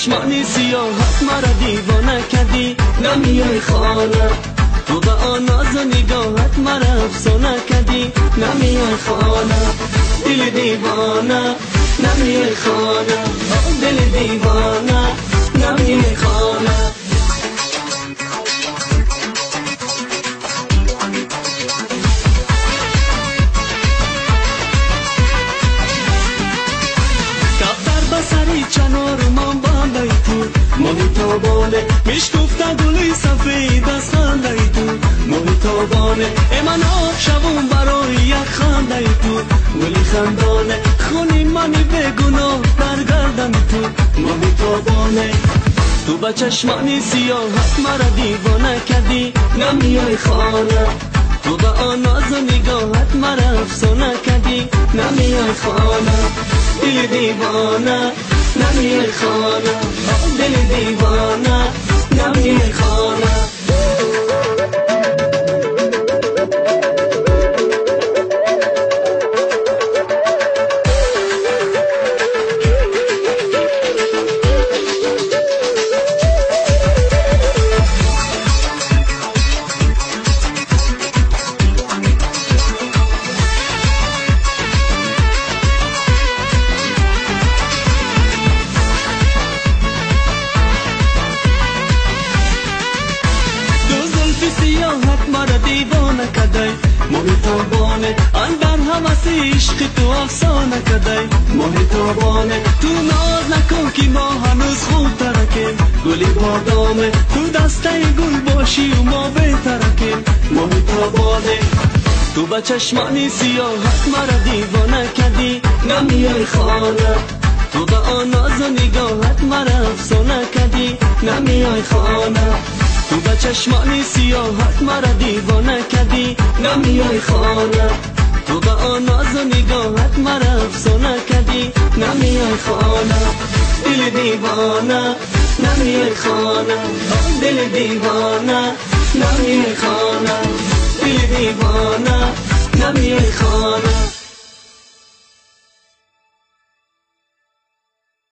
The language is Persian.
چشمانی سیاهت مرا دیوانه کردی، نمیای خانه. تو به آن ناز و نگاهت مرا افسانه کردی، نمیای خانه. دل دیوانه نمیای خانه، دل دیوانه نمیای خانه. سری چنار من باندای تو محتابانه، میشکفته گلی سفید از خنده تو محتابانه. من شبون برای یک خنده تو گلی خندانه، خونی منی بگناه برگردم تو محتابانه. تو به چشمانی سیاهت مرا دیوانه کردی، نمیای خانه. تو به آن ناز و نگاهت مرا افسانه کردی، نمیای خانه. دل دیوانه نمیای خانه، دل دیوانه نمیای خانه. سیاحت مرا دیوانه کدی محتابانه، اندر همه عشق تو افسانه کدی محتابانه. تو ناز نکن که ما هنوز خوب ترکیم، گلی بادامه تو دسته گل باشی و ما بهترکیم محتابانه. تو به چشمانی سیاحت مرا دیوانه کدی، نمیای خانه. تو به آن ناز و نگاهت مرا افسانه کدی، نمیای خانه. تو به چشمانی سیاهت مرا دیوانه کردی، نمیای خانه. تو به آن ناز و نگاهت مرا افسانه کردی، نمیای خانه. دل دیوانه نمیای خانه، دل دیوانه نمیای خانه، دل دیوانه نمیای خانه.